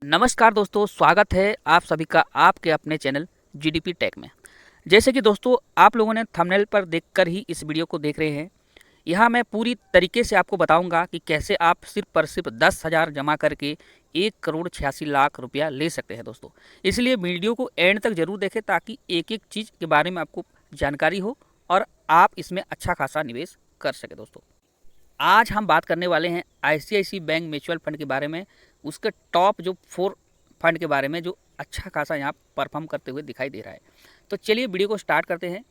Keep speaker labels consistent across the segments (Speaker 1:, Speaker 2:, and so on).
Speaker 1: नमस्कार दोस्तों, स्वागत है आप सभी का आपके अपने चैनल जीडीपी टेक में। जैसे कि दोस्तों आप लोगों ने थंबनेल पर देखकर ही इस वीडियो को देख रहे हैं। यहाँ मैं पूरी तरीके से आपको बताऊंगा कि कैसे आप सिर्फ पर सिर्फ 10,000 जमा करके 1,86,00,000 रुपया ले सकते हैं दोस्तों। इसलिए वीडियो को एंड तक जरूर देखें ताकि एक एक चीज़ के बारे में आपको जानकारी हो और आप इसमें अच्छा खासा निवेश कर सके दोस्तों। आज हम बात करने वाले हैं आईसीआईसी बैंक म्यूचुअल फंड के बारे में, उसके टॉप जो 4 फंड के बारे में जो अच्छा खासा यहाँ परफॉर्म करते हुए दिखाई दे रहा है। तो चलिए वीडियो को स्टार्ट करते हैं।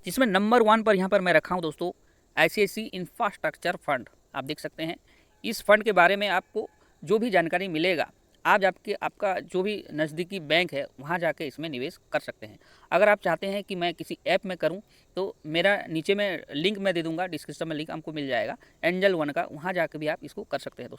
Speaker 1: जिसमें नंबर 1 पर यहाँ पर मैं रखा हूँ दोस्तों आईसीआईसी इंफ्रास्ट्रक्चर फंड। आप देख सकते हैं इस फंड के बारे में आपको जो भी जानकारी मिलेगा आप जाके आपका जो भी नज़दीकी बैंक है वहाँ जाके इसमें निवेश कर सकते हैं। अगर आप चाहते हैं कि मैं किसी ऐप में करूँ तो मेरा नीचे में लिंक मैं दे दूँगा, डिस्क्रिप्शन में लिंक आपको मिल जाएगा एंजल वन का, वहाँ जाके भी आप इसको कर सकते हैं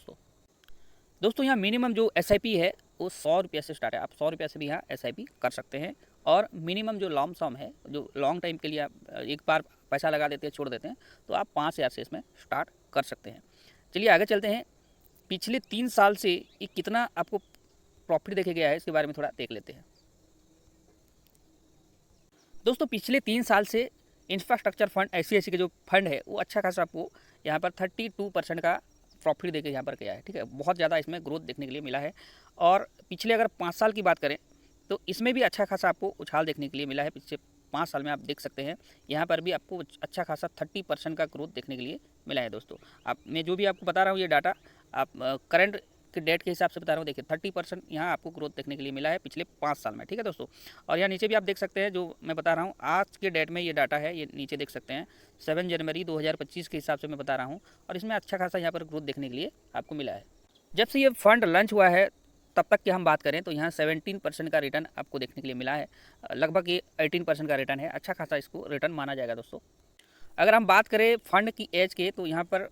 Speaker 1: दोस्तों यहाँ मिनिमम जो एसआईपी है वो 100 रुपये से स्टार्ट है। आप 100 रुपये से भी यहाँ एसआईपी कर सकते हैं और मिनिमम जो लॉन्ग सम है, जो लॉन्ग टाइम के लिए आप एक बार पैसा लगा देते हैं छोड़ देते हैं, तो आप 5,000 से इसमें स्टार्ट कर सकते हैं। चलिए आगे चलते हैं। पिछले 3 साल से ये कितना आपको प्रॉफिट देखे गया है इसके बारे में थोड़ा देख लेते हैं दोस्तों। पिछले 3 साल से इंफ्रास्ट्रक्चर फंड आईसीआईसी के जो फंड है वो अच्छा खासा आपको यहाँ पर 32% का प्रॉफिट देके यहाँ पर गया है। ठीक है, बहुत ज़्यादा इसमें ग्रोथ देखने के लिए मिला है। और पिछले अगर 5 साल की बात करें तो इसमें भी अच्छा खासा आपको उछाल देखने के लिए मिला है। पिछले 5 साल में आप देख सकते हैं यहाँ पर भी आपको अच्छा खासा 30% का ग्रोथ देखने के लिए मिला है दोस्तों। आप मैं जो भी आपको बता रहा हूँ ये डाटा आप करंट के डेट के हिसाब से बता रहा हूँ। देखिए 30% यहाँ आपको ग्रोथ देखने के लिए मिला है पिछले 5 साल में। ठीक है दोस्तों, और यहाँ नीचे भी आप देख सकते हैं जो मैं बता रहा हूँ आज के डेट में ये डाटा है, ये नीचे देख सकते हैं 7 जनवरी 2025 के हिसाब से मैं बता रहा हूँ। और इसमें अच्छा खासा यहाँ पर ग्रोथ देखने के लिए आपको मिला है। जब से ये फंड लॉन्च हुआ है तब तक की हम बात करें तो यहाँ 17% का रिटर्न आपको देखने के लिए मिला है। लगभग ये 18% का रिटर्न है, अच्छा खासा इसको रिटर्न माना जाएगा दोस्तों। अगर हम बात करें फंड की एज के तो यहाँ पर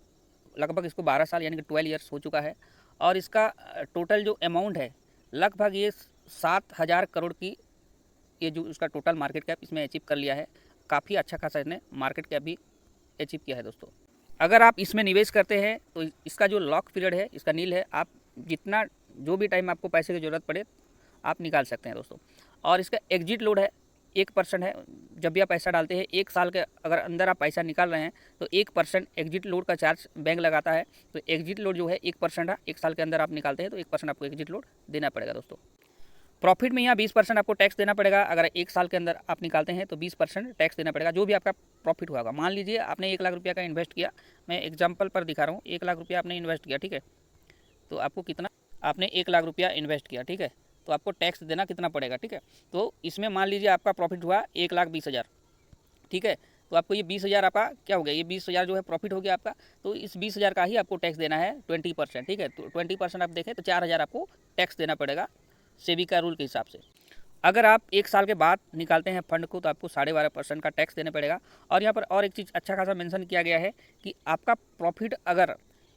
Speaker 1: लगभग इसको 12 साल यानी कि 12 ईयर्स हो चुका है। और इसका टोटल जो अमाउंट है लगभग ये 7,000 करोड़ की ये जो उसका टोटल मार्केट कैप इसमें अचीव कर लिया है। काफ़ी अच्छा खासा इसने मार्केट कैप भी अचीव किया है दोस्तों। अगर आप इसमें निवेश करते हैं तो इसका जो लॉक पीरियड है इसका नील है, आप जितना जो भी टाइम आपको पैसे की ज़रूरत पड़े आप निकाल सकते हैं दोस्तों। और इसका एग्जिट लोड है 1% है। जब भी आप पैसा डालते हैं 1 साल के अगर अंदर आप पैसा निकाल रहे हैं तो 1% एग्जिट लोड का चार्ज बैंक लगाता है। तो एग्जिट लोड जो है 1% है, 1 साल के अंदर आप निकालते हैं तो 1% आपको एग्जिट लोड देना पड़ेगा दोस्तों। प्रॉफिट में यहाँ 20% आपको टैक्स देना पड़ेगा। अगर 1 साल के अंदर आप निकालते हैं तो 20% टैक्स देना पड़ेगा जो भी आपका प्रॉफिट होगा। मान लीजिए आपने 1 लाख रुपया का इन्वेस्ट किया, मैं एग्जाम्पल पर दिखा रहा हूँ। 1 लाख रुपया आपने इन्वेस्ट किया, ठीक है, तो आपको कितना, आपने 1 लाख रुपया इन्वेस्ट किया, ठीक है, तो आपको टैक्स देना कितना पड़ेगा। ठीक है, तो इसमें मान लीजिए आपका प्रॉफिट हुआ 1,20,000, ठीक है, तो आपको ये 20,000 आपका क्या हो गया, ये 20,000 जो है प्रॉफिट हो गया आपका, तो इस 20,000 का ही आपको टैक्स देना है 20%। ठीक है, तो 20% आप देखें तो 4,000 आपको टैक्स देना पड़ेगा सेबी का रूल के हिसाब से। अगर आप 1 साल के बाद निकालते हैं फंड को तो आपको 12.5% का टैक्स देना पड़ेगा। और यहाँ पर और एक चीज़ अच्छा खासा मेंशन किया गया है कि आपका प्रॉफिट अगर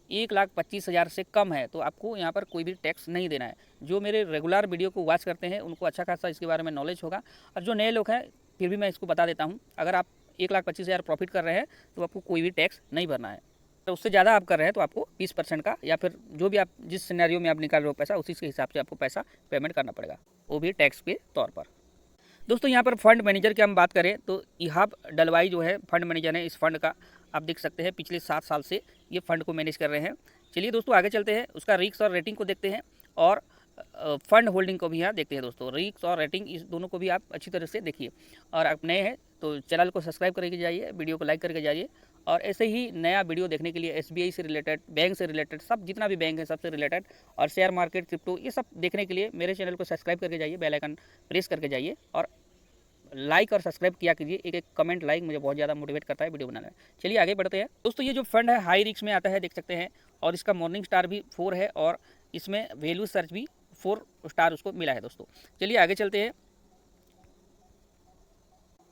Speaker 1: 1,25,000 से कम है तो आपको यहाँ पर कोई भी टैक्स नहीं देना है। जो मेरे रेगुलर वीडियो को वॉच करते हैं उनको अच्छा खासा इसके बारे में नॉलेज होगा। और जो नए लोग हैं फिर भी मैं इसको बता देता हूँ, अगर आप 1,25,000 प्रॉफिट कर रहे हैं तो आपको कोई भी टैक्स नहीं भरना है। तो उससे ज़्यादा आप कर रहे हैं तो आपको 20% का, या फिर जो भी आप जिस सिनेरियो में आप निकाल रहे हो पैसा उसी के हिसाब से आपको पैसा पेमेंट करना पड़ेगा, वो भी टैक्स के तौर पर। दोस्तों यहाँ पर फंड मैनेजर की हम बात करें तो इहाब डलवाई जो है फंड मैनेजर है इस फंड का, आप देख सकते हैं पिछले 7 साल से ये फंड को मैनेज कर रहे हैं। चलिए दोस्तों आगे चलते हैं, उसका रिस्क और रेटिंग को देखते हैं और फंड होल्डिंग को भी यहाँ देखते हैं दोस्तों। रिस्क और रेटिंग इस दोनों को भी आप अच्छी तरह से देखिए। और आप नए हैं तो चैनल को सब्सक्राइब करके जाइए, वीडियो को लाइक करके जाइए। और ऐसे ही नया वीडियो देखने के लिए एसबीआई से रिलेटेड, बैंक से रिलेटेड, सब जितना भी बैंक है सबसे रिलेटेड, और शेयर मार्केट, क्रिप्टो, ये सब देखने के लिए मेरे चैनल को सब्सक्राइब करके जाइए, बेल आइकन प्रेस करके जाइए और लाइक और सब्सक्राइब किया कीजिए। एक कमेंट लाइक मुझे बहुत ज़्यादा मोटिवेट करता है वीडियो बनाने में। चलिए आगे बढ़ते हैं दोस्तों। ये जो फंड है हाई रिस्क में आता है, देख सकते हैं, और इसका मॉर्निंग स्टार भी 4 है और इसमें वैल्यू सर्च भी 4 स्टार उसको मिला है दोस्तों। चलिए आगे चलते हैं।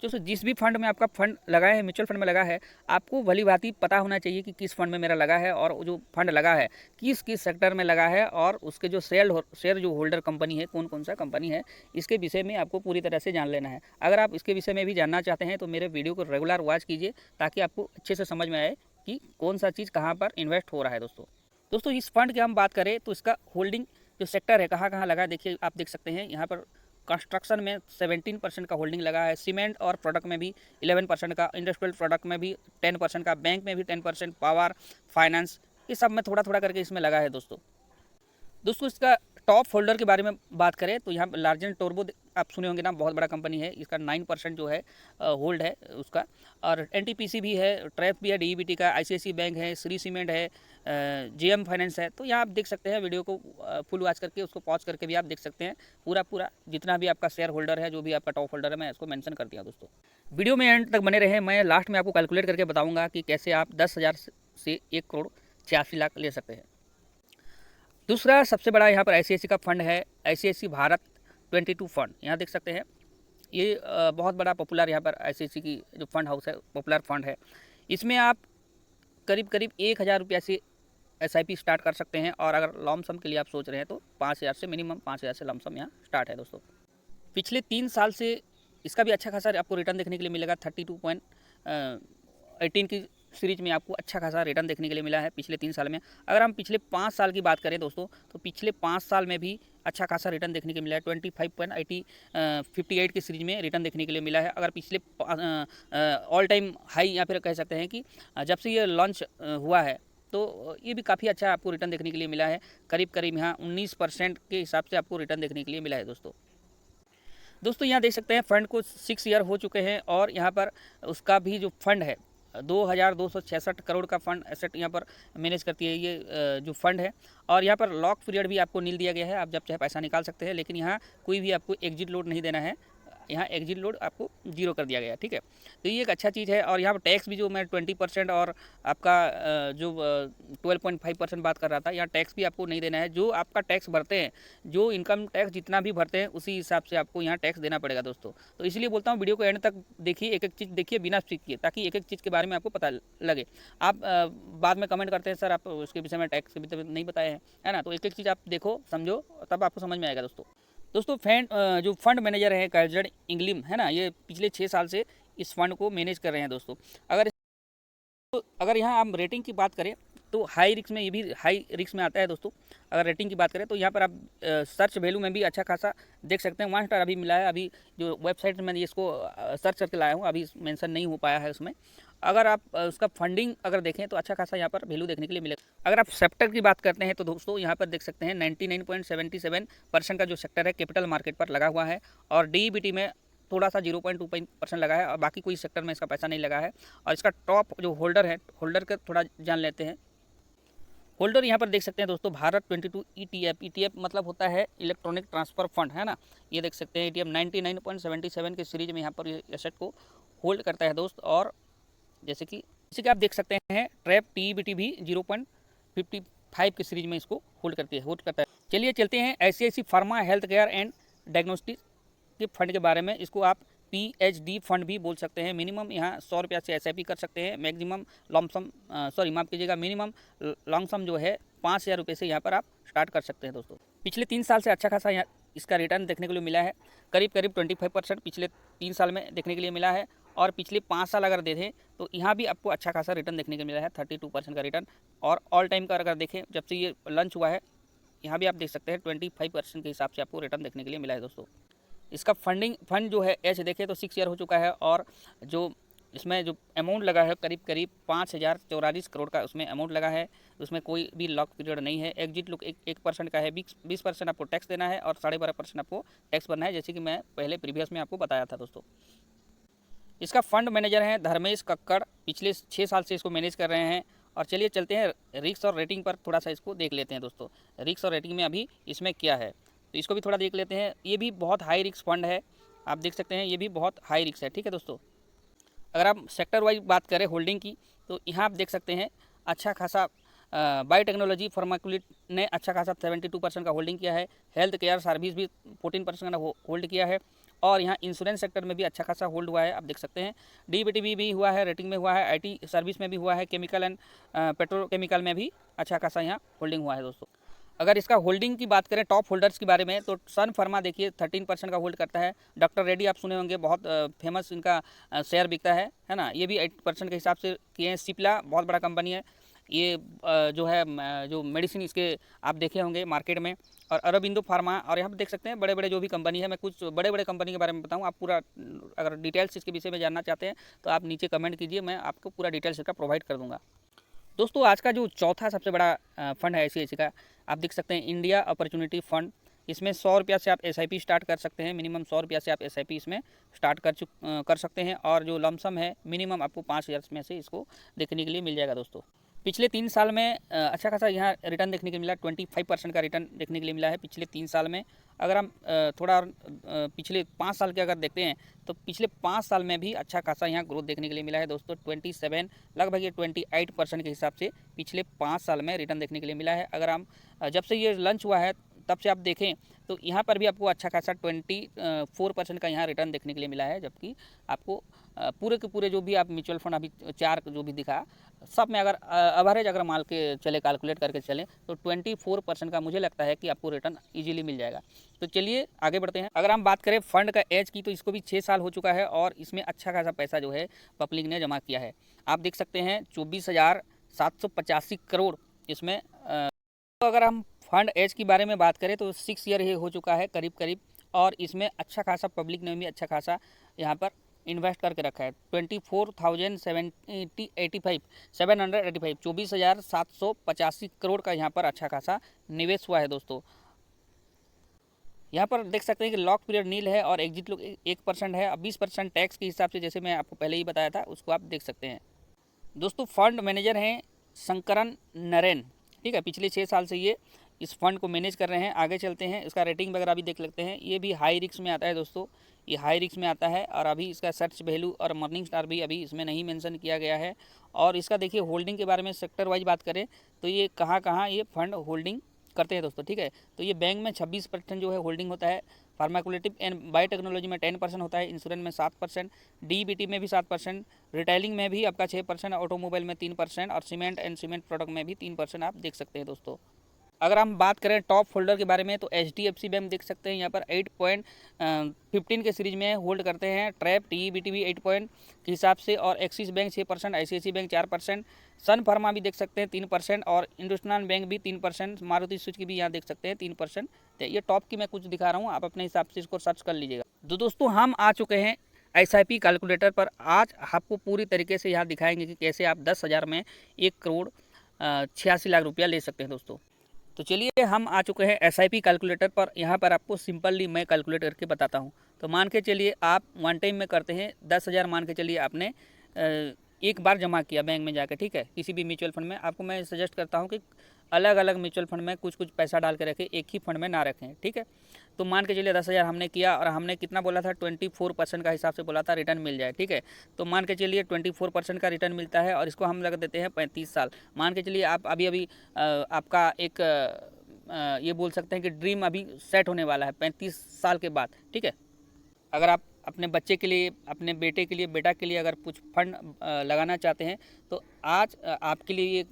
Speaker 1: दोस्तों जिस भी फंड में आपका फंड लगा है, म्यूचुअल फंड में लगा है, आपको भली भांति पता होना चाहिए कि किस फंड में मेरा लगा है और जो फंड लगा है किस किस सेक्टर में लगा है, और उसके जो शेयर जो होल्डर कंपनी है कौन कौन सा कंपनी है, इसके विषय में आपको पूरी तरह से जान लेना है। अगर आप इसके विषय में भी जानना चाहते हैं तो मेरे वीडियो को रेगुलर वॉच कीजिए ताकि आपको अच्छे से समझ में आए कि कौन सा चीज़ कहाँ पर इन्वेस्ट हो रहा है दोस्तों। इस फंड की हम बात करें तो इसका होल्डिंग जो सेक्टर है कहाँ कहाँ लगा है देखिए, आप देख सकते हैं यहाँ पर कंस्ट्रक्शन में 17% का होल्डिंग लगा है, सीमेंट और प्रोडक्ट में भी 11% का, इंडस्ट्रियल प्रोडक्ट में भी 10% का, बैंक में भी 10%, पावर फाइनेंस, ये सब में थोड़ा थोड़ा करके इसमें लगा है दोस्तों। इसका टॉप होल्डर के बारे में बात करें तो यहाँ लार्जन टोरबो आप सुने होंगे ना, बहुत बड़ा कंपनी है, इसका 9% जो है होल्ड है उसका। और एनटीपीसी भी है, ट्रैप भी है, डीईबीटी का, आईसीआईसी बैंक है, श्री सीमेंट है, जेएम फाइनेंस है। तो यहाँ आप देख सकते हैं, वीडियो को फुल वॉच करके उसको पॉज करके भी आप देख सकते हैं पूरा जितना भी आपका शेयर होल्डर है, जो भी आपका टॉप होल्डर है, मैं इसको मेंशन कर दिया दोस्तों। वीडियो में एंड तक बने रहे, मैं लास्ट में आपको कैलकुलेट करके बताऊँगा कि कैसे आप 10,000 से 1,86,00,000 ले सकते हैं। दूसरा सबसे बड़ा यहाँ पर आईसीआईसी का फंड है, आईसीआईसी भारत 22 फंड। यहाँ देख सकते हैं, ये बहुत बड़ा पॉपुलर यहाँ पर आईसीआईसी की जो फंड हाउस है, पॉपुलर फंड है। इसमें आप करीब 1,000 रुपया से एसआईपी स्टार्ट कर सकते हैं। और अगर लमसम के लिए आप सोच रहे हैं तो 5,000 से, मिनिमम 5,000 से लमसम यहाँ स्टार्ट है दोस्तों। पिछले 3 साल से इसका भी अच्छा खासा आपको रिटर्न देखने के लिए मिलेगा। 32.18 की सीरीज में आपको अच्छा खासा रिटर्न देखने के लिए मिला है पिछले 3 साल में। अगर हम पिछले 5 साल की बात करें दोस्तों, तो पिछले 5 साल में भी अच्छा खासा रिटर्न देखने के मिला है। 25.58 की सीरीज में रिटर्न देखने के लिए मिला है। अगर पिछले ऑल टाइम हाई या फिर कह सकते हैं कि जब से ये लॉन्च हुआ है तो ये भी काफ़ी अच्छा आपको रिटर्न देखने के लिए मिला है। करीब यहाँ 19% के हिसाब से आपको रिटर्न देखने के लिए मिला है दोस्तों। यहाँ देख सकते हैं फंड को 6 ईयर हो चुके हैं और यहाँ पर उसका भी जो फंड है 2,266 करोड़ का फंड एसेट यहाँ पर मैनेज करती है ये जो फंड है। और यहाँ पर लॉक पीरियड भी आपको नील दिया गया है, आप जब चाहे पैसा निकाल सकते हैं, लेकिन यहाँ कोई भी आपको एग्जिट लोड नहीं देना है। यहाँ एग्जिट लोड आपको 0 कर दिया गया, ठीक है। तो ये एक अच्छा चीज़ है। और यहाँ पर टैक्स भी जो मैं 20% और आपका जो 12.5% बात कर रहा था, यहाँ टैक्स भी आपको नहीं देना है। जो आपका टैक्स भरते हैं, जो इनकम टैक्स जितना भी भरते हैं, उसी हिसाब से आपको यहाँ टैक्स देना पड़ेगा दोस्तों। तो इसलिए बोलता हूँ वीडियो को एंड तक देखिए, एक चीज़ देखिए बिना स्किप किए, ताकि एक चीज़ के बारे में आपको पता लगे। आप बाद में कमेंट करते हैं सर आप उसके विषय में टैक्स के विषय में नहीं बताए हैं, है ना। तो एक चीज़ आप देखो, समझो, तब आपको समझ में आएगा दोस्तों। जो फंड मैनेजर है कर्जड इंग्लिम, है ना, ये पिछले 6 साल से इस फंड को मैनेज कर रहे हैं दोस्तों। अगर यहाँ हम रेटिंग की बात करें तो हाई रिस्क में, ये भी हाई रिस्क में आता है दोस्तों। अगर रेटिंग की बात करें तो यहाँ पर आप सर्च वैल्यू में भी अच्छा खासा देख सकते हैं। 1 स्टार अभी मिला है। अभी जो वेबसाइट में इसको सर्च करके लाया हूँ, अभी मेंशन नहीं हो पाया है उसमें। अगर आप उसका फंडिंग अगर देखें तो अच्छा खासा यहाँ पर वैल्यू देखने के लिए मिलेगा। अगर आप सेक्टर की बात करते हैं तो दोस्तों यहाँ पर देख सकते हैं 99.77% का जो सेक्टर है कैपिटल मार्केट पर लगा हुआ है। और डीईबीटी में थोड़ा सा 0.25% लगा है, और बाकी कोई सेक्टर में इसका पैसा नहीं लगा है। और इसका टॉप जो होल्डर है, होल्डर का थोड़ा जान लेते हैं। होल्डर यहाँ पर देख सकते हैं दोस्तों, भारत 22 ETF मतलब होता है इलेक्ट्रॉनिक ट्रांसफर फंड, है ना। ये देख सकते हैं ETF 99.77 के सीरीज में यहाँ पर एसेट को होल्ड करता है दोस्त। और जैसे कि आप देख सकते हैं ट्रैप टीईबीटी भी 0.55 की सीरीज में इसको होल्ड करता है। चलिए चलते हैं ICICI pharma health care and diagnostic के फंड के बारे में। इसको आप PHD फंड भी बोल सकते हैं। मिनिमम यहाँ 100 रुपया से SIP कर सकते हैं। मैक्सिमम लॉन्ग मिनिमम लॉन्ग सम जो है 5,000 रुपये से यहाँ पर आप स्टार्ट कर सकते हैं दोस्तों। पिछले 3 साल से अच्छा खासा यहाँ इसका रिटर्न देखने के लिए मिला है। करीब 25% पिछले 3 साल में देखने के लिए मिला है। और पिछले 5 साल अगर देखें तो यहाँ भी आपको अच्छा खासा रिटर्न देखने को मिला है, 32% का रिटर्न। और ऑल टाइम का अगर देखें, जब से ये लॉन्च हुआ है, यहाँ भी आप देख सकते हैं 25% के हिसाब से आपको रिटर्न देखने के लिए मिला है दोस्तों। इसका फंड जो है एज देखें तो 6 ईयर हो चुका है। और जो इसमें जो अमाउंट लगा है करीब 5,044 करोड़ का उसमें अमाउंट लगा है। उसमें कोई भी लॉक पीरियड नहीं है। एग्जिट लुक 1% का है। 20% आपको टैक्स देना है और 12.5% आपको टैक्स भरना है, जैसे कि मैं पहले प्रीवियस में आपको बताया था दोस्तों। इसका फंड मैनेजर हैं धर्मेश कक्कड़, पिछले 6 साल से इसको मैनेज कर रहे हैं। और चलिए चलते हैं रिस्क और रेटिंग पर, थोड़ा सा इसको देख लेते हैं दोस्तों। रिस्क और रेटिंग में अभी इसमें क्या है तो इसको भी थोड़ा देख लेते हैं। ये भी बहुत हाई रिस्क फंड है, आप देख सकते हैं, ये भी बहुत हाई रिस्क है, ठीक है दोस्तों। अगर आप सेक्टर वाइज बात करें होल्डिंग की तो यहाँ आप देख सकते हैं अच्छा खासा बायोटेक्नोलॉजी फार्माक्यूलिट ने अच्छा खासा 72% का होल्डिंग किया है। हेल्थ केयर सर्विस भी 14% का होल्ड किया है। और यहाँ इंश्योरेंस सेक्टर में भी अच्छा खासा होल्ड हुआ है, आप देख सकते हैं। डीबीटी भी हुआ है, रेटिंग में हुआ है, आईटी सर्विस में भी हुआ है, केमिकल एंड पेट्रोकेमिकल में भी अच्छा खासा यहाँ होल्डिंग हुआ है दोस्तों। अगर इसका होल्डिंग की बात करें टॉप होल्डर्स के बारे में तो सन फार्मा देखिए 13% का होल्ड करता है। डॉक्टर रेड्डी आप सुने होंगे, बहुत फेमस इनका शेयर बिकता है ना। ये भी 8% के हिसाब से किए हैं। सिप्ला बहुत बड़ा कंपनी है, ये जो है जो मेडिसिन इसके आप देखे होंगे मार्केट में, और अरबिंदो फार्मा, और यहाँ पर देख सकते हैं बड़े बड़े जो भी कंपनी है। मैं कुछ बड़े बड़े कंपनी के बारे में बताऊँ, आप पूरा अगर डिटेल्स इसके विषय में जानना चाहते हैं तो आप नीचे कमेंट कीजिए, मैं आपको पूरा डिटेल्स इसका प्रोवाइड कर दूँगा। दोस्तों आज का जो चौथा सबसे बड़ा फंड है ICICI का, आप देख सकते हैं इंडिया अपॉर्चुनिटी फंड। इसमें 100 रुपया से आप SIP स्टार्ट कर सकते हैं, मिनिमम 100 रुपया से आप SIP इसमें स्टार्ट कर सकते हैं। और जो लमसम है मिनिमम आपको 5,000 में से इसको देखने के लिए मिल जाएगा। दोस्तों पिछले 3 साल में अच्छा खासा यहाँ रिटर्न देखने के लिए मिला, 25% का रिटर्न देखने के लिए मिला है पिछले 3 साल में। अगर हम थोड़ा पिछले 5 साल के अगर देखते हैं तो पिछले 5 साल में भी अच्छा खासा यहाँ ग्रोथ देखने के लिए मिला है दोस्तों। 27 लगभग ये 28% के हिसाब से पिछले 5 साल में रिटर्न देखने के लिए मिला है। अगर हम जब से ये लॉन्च हुआ है तब से आप देखें तो यहाँ पर भी आपको अच्छा खासा 24% का यहाँ रिटर्न देखने के लिए मिला है। जबकि आपको पूरे के पूरे जो भी आप म्यूचुअल फंड अभी 4 जो भी दिखा, सब में अगर एवरेज अगर मान के चले, कैलकुलेट करके चलें तो 24% का मुझे लगता है कि आपको रिटर्न इजीली मिल जाएगा। तो चलिए आगे बढ़ते हैं। अगर हम बात करें फंड का एज की, तो इसको भी 6 साल हो चुका है और इसमें अच्छा खासा पैसा जो है पब्लिक ने जमा किया है। आप देख सकते हैं 24,785 करोड़ इसमें। तो अगर हम फंड एज के बारे में बात करें तो 6 ईयर ये हो चुका है करीब करीब, और इसमें अच्छा खासा पब्लिक ने भी अच्छा खासा यहाँ पर इन्वेस्ट करके रखा है। 24,785 करोड़ का यहाँ पर अच्छा खासा निवेश हुआ है दोस्तों। यहाँ पर देख सकते हैं कि लॉक पीरियड नील है और एग्जिट लोग 1% है। अब 20% टैक्स के हिसाब से, जैसे मैं आपको पहले ही बताया था, उसको आप देख सकते हैं। दोस्तों फंड मैनेजर हैं शंकरन नरेन, ठीक है। पिछले 6 साल से ये इस फंड को मैनेज कर रहे हैं। आगे चलते हैं, इसका रेटिंग वगैरह भी देख लेते हैं। ये भी हाई रिस्क में आता है दोस्तों, ये हाई रिस्क में आता है। और अभी इसका सर्च वैल्यू और मॉर्निंग स्टार भी अभी इसमें नहीं मेंशन किया गया है। और इसका देखिए होल्डिंग के बारे में सेक्टर वाइज बात करें तो ये कहाँ कहाँ ये फंड होल्डिंग करते हैं दोस्तों, ठीक है। तो ये बैंक में 26% जो है होल्डिंग होता है, फार्माकोलेटिव एंड बायोटेक्नोलॉजी में 10% होता है, इंश्योरेंस में 7%, DBT में भी 7%, रिटेलिंग में भी आपका 6%, ऑटोमोबाइल में 3% और सीमेंट एंड सीमेंट प्रोडक्ट में भी 3% आप देख सकते हैं दोस्तों। अगर हम बात करें टॉप होल्डर के बारे में तो HDFC बैंक देख सकते हैं यहाँ पर 8.15 के सीरीज में होल्ड करते हैं। ट्रैप TEBT भी 8 पॉइंट के हिसाब से, और एक्सिस बैंक 6%, ICICI बैंक 4%, सन फार्मा भी देख सकते हैं 3%, और हिंदुस्तान बैंक भी 3%, मारुति सुजुकी भी यहाँ देख सकते हैं 3%। तो ये टॉप की मैं कुछ दिखा रहा हूँ, आप अपने हिसाब से इसको सर्च कर लीजिएगा। तो दोस्तों हम आ चुके हैं SIP कैलकुलेटर पर। आज आपको पूरी तरीके से यहाँ दिखाएंगे कि कैसे आप 10,000 में 1,86,00,000 रुपया ले सकते हैं दोस्तों। तो चलिए हम आ चुके हैं SIP कैलकुलेटर पर। यहाँ पर आपको सिंपली मैं कैलकुलेट करके बताता हूँ। तो मान के चलिए आप वन टाइम में करते हैं 10,000, मान के चलिए आपने एक बार जमा किया बैंक में जाकर, ठीक है, किसी भी म्यूचुअल फंड में। आपको मैं सजेस्ट करता हूँ कि अलग अलग म्यूचुअल फंड में कुछ कुछ पैसा डाल के रखें, एक ही फंड में ना रखें, ठीक है। तो मान के चलिए 10,000 हमने किया, और हमने कितना बोला था, 24% का हिसाब से बोला था रिटर्न मिल जाए, ठीक है। तो मान के चलिए 24% का रिटर्न मिलता है, और इसको हम लगा देते हैं 35 साल। मान के चलिए आप अभी आपका एक ये बोल सकते हैं कि ड्रीम अभी सेट होने वाला है 35 साल के बाद, ठीक है। अगर आप अपने बच्चे के लिए, अपने बेटे के लिए, बेटा के लिए अगर कुछ फंड लगाना चाहते हैं तो आज आपके लिए एक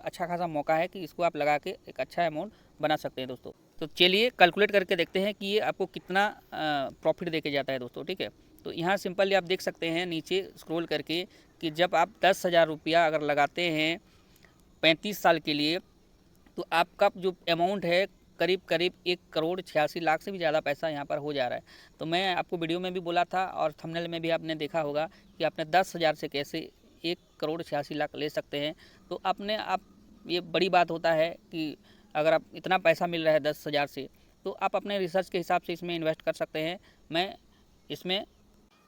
Speaker 1: अच्छा खासा मौका है कि इसको आप लगा के एक अच्छा अमाउंट बना सकते हैं दोस्तों। तो चलिए कैलकुलेट करके देखते हैं कि ये आपको कितना प्रॉफिट देके जाता है दोस्तों, ठीक है। तो यहाँ सिंपली आप देख सकते हैं नीचे स्क्रॉल करके कि जब आप 10,000 रुपया अगर लगाते हैं 35 साल के लिए, तो आपका जो अमाउंट है करीब करीब 1,86,00,000 से भी ज़्यादा पैसा यहाँ पर हो जा रहा है। तो मैं आपको वीडियो में भी बोला था और थंबनेल में भी आपने देखा होगा कि आपने 10,000 से कैसे 1,86,00,000 ले सकते हैं। तो अपने आप ये बड़ी बात होता है कि अगर आप इतना पैसा मिल रहा है 10,000 से, तो आप अपने रिसर्च के हिसाब से इसमें इन्वेस्ट कर सकते हैं। मैं इसमें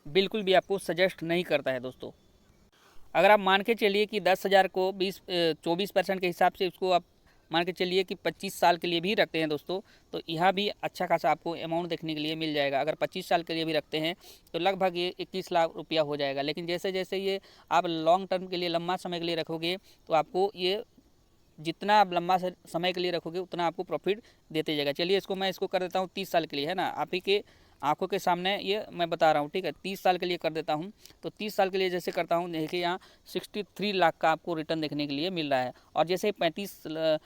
Speaker 1: बिल्कुल भी आपको सजेस्ट नहीं करता है दोस्तों। अगर आप मान के चलिए कि 10,000 को 24% के हिसाब से उसको आप मान के चलिए कि 25 साल के लिए भी रखते हैं दोस्तों, तो यहाँ भी अच्छा खासा आपको अमाउंट देखने के लिए मिल जाएगा। अगर 25 साल के लिए भी रखते हैं तो लगभग ये 21 लाख रुपया हो जाएगा। लेकिन जैसे जैसे ये आप लॉन्ग टर्म के लिए, लंबा समय के लिए रखोगे, तो आपको ये जितना आप लंबा समय के लिए रखोगे उतना आपको प्रॉफिट देते जाएगा। चलिए मैं इसको कर देता हूँ 30 साल के लिए, है ना, आप ही के आंखों के सामने ये मैं बता रहा हूँ, ठीक है। 30 साल के लिए कर देता हूँ। तो 30 साल के लिए जैसे करता हूँ, देखिए यहाँ 63 लाख का आपको रिटर्न देखने के लिए मिल रहा है। और जैसे 35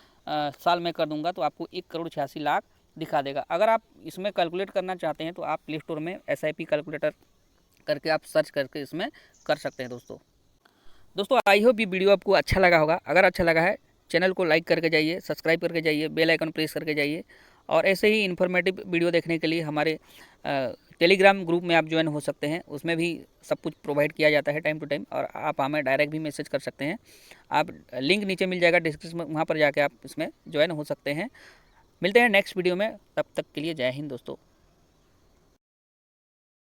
Speaker 1: साल में कर दूंगा तो आपको 1,86,00,000 दिखा देगा। अगर आप इसमें कैलकुलेट करना चाहते हैं तो आप प्ले स्टोर में SIP कैलकुलेटर करके आप सर्च करके इसमें कर सकते हैं दोस्तों। आई होप ये वीडियो आपको अच्छा लगा होगा। अगर अच्छा लगा है चैनल को लाइक करके जाइए, सब्सक्राइब करके जाइए, बेल आइकन प्रेस करके जाइए, और ऐसे ही इन्फॉर्मेटिव वीडियो देखने के लिए हमारे टेलीग्राम ग्रुप में आप ज्वाइन हो सकते हैं। उसमें भी सब कुछ प्रोवाइड किया जाता है टाइम टू टाइम, और आप हमें डायरेक्ट भी मैसेज कर सकते हैं। आप लिंक नीचे मिल जाएगा डिस्क्रिप्शन में, वहाँ पर जाके आप इसमें ज्वाइन हो सकते हैं। मिलते हैं नेक्स्ट वीडियो में, तब तक के लिए जय हिंद दोस्तों।